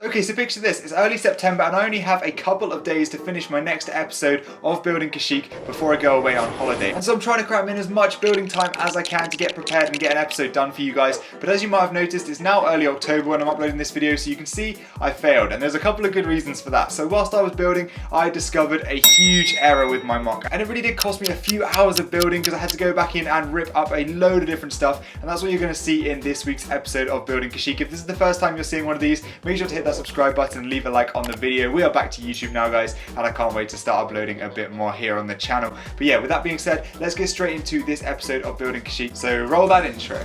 Okay, so picture this, it's early September and I only have a couple of days to finish my next episode of Building Kashyyyk before I go away on holiday. And so I'm trying to cram in as much building time as I can to get prepared and get an episode done for you guys. But as you might have noticed, it's now early October when I'm uploading this video, so you can see I failed. And there's a couple of good reasons for that. So whilst I was building, I discovered a huge error with my mock. And it really did cost me a few hours of building because I had to go back in and rip up a load of different stuff. And that's what you're going to see in this week's episode of Building Kashyyyk. If this is the first time you're seeing one of these, make sure to hit that subscribe button and leave a like on the video. We are back to YouTube now, guys, and I can't wait to start uploading a bit more here on the channel. But yeah, with that being said, let's get straight into this episode of Building Kashyyyk. So roll that intro.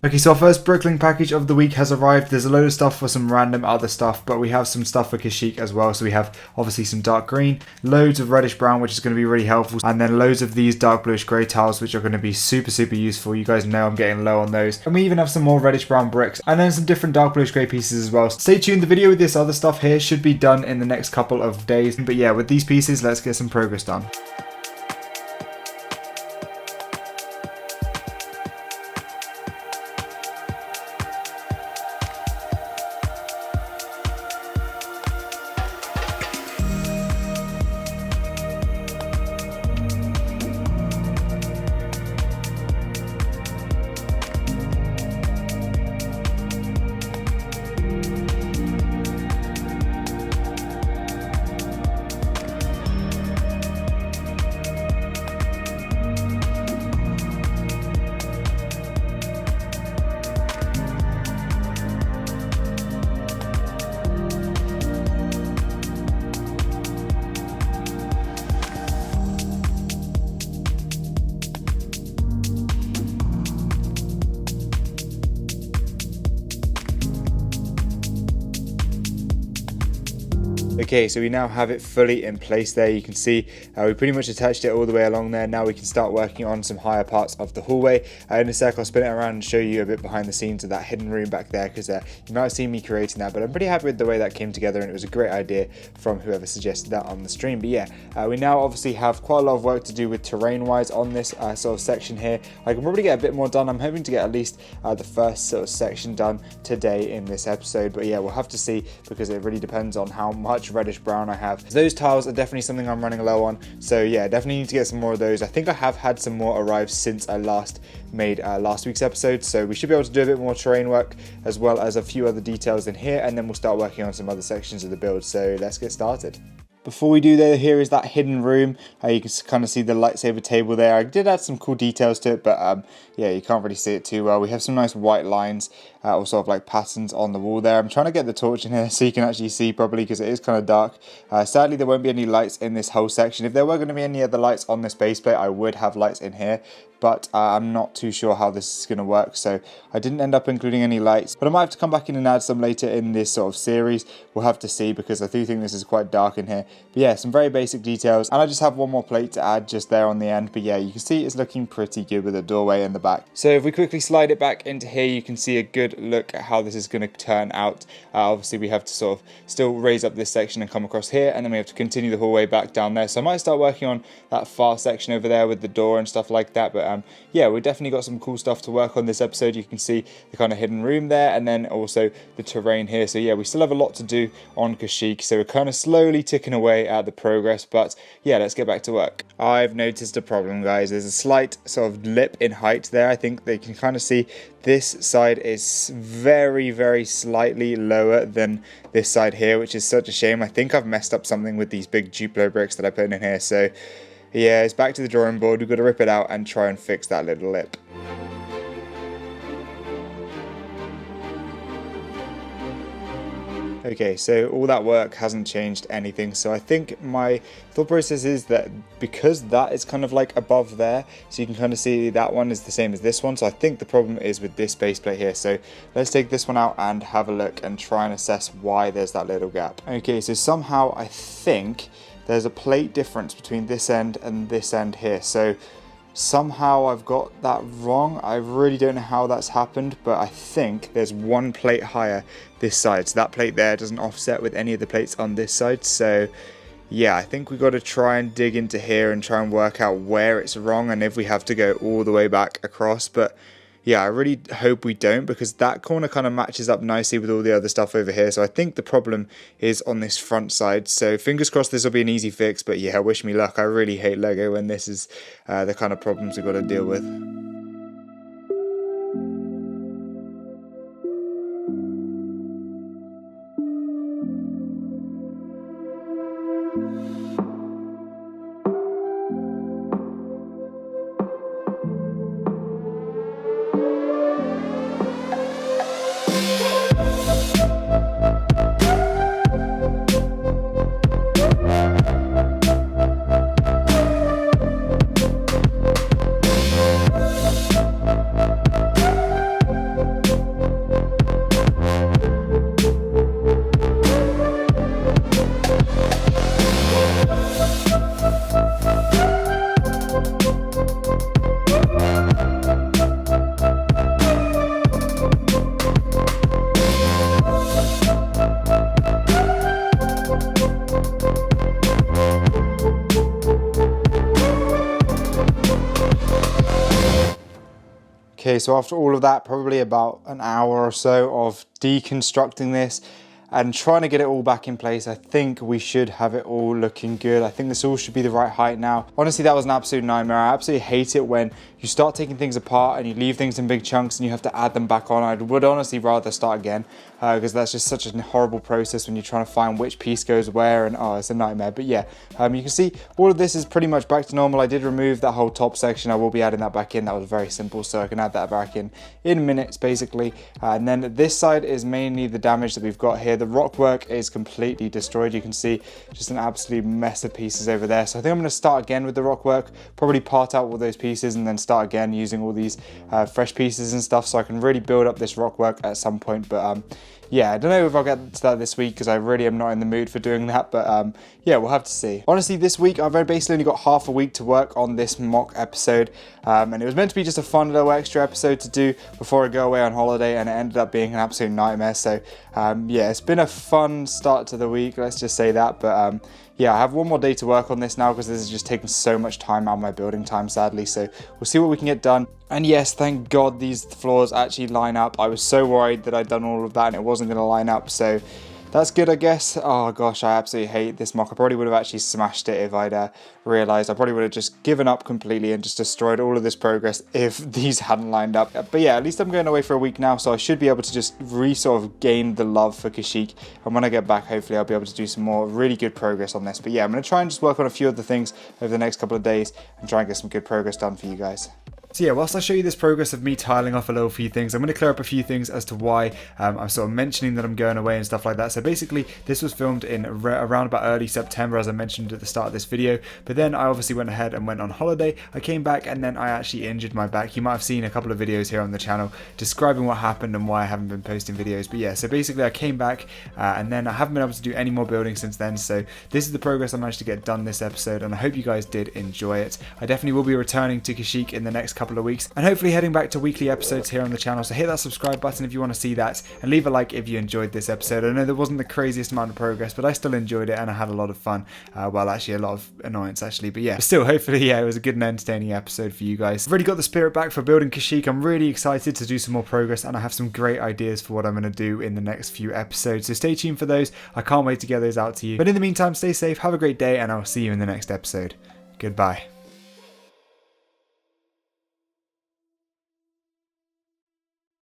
Okay, so our first brickling package of the week has arrived. There's a load of stuff for some random other stuff, but we have some stuff for Kashyyyk as well. So we have obviously some dark green, loads of reddish brown, which is going to be really helpful, and then loads of these dark bluish grey tiles, which are going to be super useful. You guys know I'm getting low on those. And we even have some more reddish brown bricks, and then some different dark bluish grey pieces as well. Stay tuned, the video with this other stuff here should be done in the next couple of days. But yeah, with these pieces, let's get some progress done. Okay, so we now have it fully in place there. You can see we pretty much attached it all the way along there. Now we can start working on some higher parts of the hallway. In a sec, I'll spin it around and show you a bit behind the scenes of that hidden room back there, because you might have seen me creating that, but I'm pretty happy with the way that came together, and it was a great idea from whoever suggested that on the stream. But yeah, we now obviously have quite a lot of work to do with terrain-wise on this sort of section here. I can probably get a bit more done. I'm hoping to get at least the first sort of section done today in this episode, but yeah, we'll have to see, because it really depends on how much reddish brown I have. Those tiles are definitely something I'm running low on, so yeah, definitely need to get some more of those. I think I have had some more arrive since I last made last week's episode, so we should be able to do a bit more terrain work as well as a few other details in here, and then we'll start working on some other sections of the build. So let's get started. Before we do that, here is that hidden room. You can kind of see the lightsaber table there. I did add some cool details to it, but yeah, you can't really see it too well. We have some nice white lines, or sort of like patterns on the wall there. I'm trying to get the torch in here so you can actually see properly, because it is kind of dark. Sadly, there won't be any lights in this whole section. If there were going to be any other lights on this base plate, I would have lights in here, but I'm not too sure how this is going to work, so I didn't end up including any lights, but I might have to come back in and add some later in this sort of series. We'll have to see, because I do think this is quite dark in here. But yeah, some very basic details, and I just have one more plate to add just there on the end. But yeah, you can see it's looking pretty good with a doorway in the back. So if we quickly slide it back into here, you can see a good look at how this is going to turn out. Obviously we have to sort of still raise up this section and come across here, and then we have to continue the hallway back down there. So I might start working on that far section over there with the door and stuff like that. But yeah, we've definitely got some cool stuff to work on this episode. You can see the kind of hidden room there, and then also the terrain here. So yeah, we still have a lot to do on Kashyyyk, so we're kind of slowly ticking away at the progress. But yeah, let's get back to work. I've noticed a problem, guys. There's a slight sort of lip in height there. I think they can kind of see this side is very slightly lower than this side here, which is such a shame. I think I've messed up something with these big Duplo bricks that I put in here. So yeah, it's back to the drawing board. We've got to rip it out and try and fix that little lip. Okay, so all that work hasn't changed anything. So I think my thought process is that because that is kind of like above there, so you can kind of see that one is the same as this one. So I think the problem is with this base plate here. So let's take this one out and have a look and try and assess why there's that little gap. Okay, so somehow I think there's a plate difference between this end and this end here. So somehow I've got that wrong. I really don't know how that's happened, but I think there's one plate higher this side. So that plate there doesn't offset with any of the plates on this side. So yeah, I think we got to try and dig into here and try and work out where it's wrong and if we have to go all the way back across. But yeah, I really hope we don't, because that corner kind of matches up nicely with all the other stuff over here. So I think the problem is on this front side. So fingers crossed this will be an easy fix. But yeah, wish me luck. I really hate Lego when this is the kind of problems we've got to deal with. Okay, so after all of that, probably about an hour or so of deconstructing this and trying to get it all back in place, I think we should have it all looking good. I think this all should be the right height now. Honestly, that was an absolute nightmare. I absolutely hate it when you start taking things apart and you leave things in big chunks and you have to add them back on. I would honestly rather start again, because that's just such a horrible process when you're trying to find which piece goes where, and oh, it's a nightmare. But yeah, you can see all of this is pretty much back to normal. I did remove that whole top section. I will be adding that back in. That was very simple, so I can add that back in minutes basically. And then this side is mainly the damage that we've got here. The rock work is completely destroyed. You can see just an absolute mess of pieces over there. So I think I'm going to start again with the rock work, probably part out all those pieces and then start again using all these fresh pieces and stuff, so I can really build up this rock work at some point. But yeah, I don't know if I'll get to that this week, because I really am not in the mood for doing that, but yeah, we'll have to see. Honestly, this week I've basically only got half a week to work on this mock episode, and it was meant to be just a fun little extra episode to do before I go away on holiday, and it ended up being an absolute nightmare. So yeah, it's been a fun start to the week, let's just say that. But yeah, I have one more day to work on this now, because this is just taking so much time out of my building time, sadly. So we'll see what we can get done. And yes, thank God these floors actually line up. I was so worried that I'd done all of that and it wasn't going to line up. So that's good, I guess. Oh gosh, I absolutely hate this mock. I probably would have actually smashed it if I'd realised. I probably would have just given up completely and just destroyed all of this progress if these hadn't lined up. But yeah, at least I'm going away for a week now, so I should be able to just sort of gain the love for Kashyyyk. And when I get back, hopefully I'll be able to do some more really good progress on this. But yeah, I'm going to try and just work on a few other things over the next couple of days and try and get some good progress done for you guys. So yeah, whilst I show you this progress of me tiling off a little few things, I'm going to clear up a few things as to why I'm sort of mentioning that I'm going away and stuff like that. So basically, this was filmed in around about early September, as I mentioned at the start of this video. But then I obviously went ahead and went on holiday. I came back and then I actually injured my back. You might have seen a couple of videos here on the channel describing what happened and why I haven't been posting videos. But yeah, so basically I came back and then I haven't been able to do any more building since then. So this is the progress I managed to get done this episode, and I hope you guys did enjoy it. I definitely will be returning to Kashyyyk in the next couple of weeks, and hopefully heading back to weekly episodes here on the channel. So hit that subscribe button if you want to see that, and leave a like if you enjoyed this episode. I know there wasn't the craziest amount of progress, but I still enjoyed it and I had a lot of fun. Well, actually a lot of annoyance actually, but yeah, still hopefully yeah, it was a good and entertaining episode for you guys. I've already got the spirit back for building Kashyyyk. I'm really excited to do some more progress, and I have some great ideas for what I'm going to do in the next few episodes, so stay tuned for those. I can't wait to get those out to you. But in the meantime, stay safe, have a great day, and I'll see you in the next episode. Goodbye.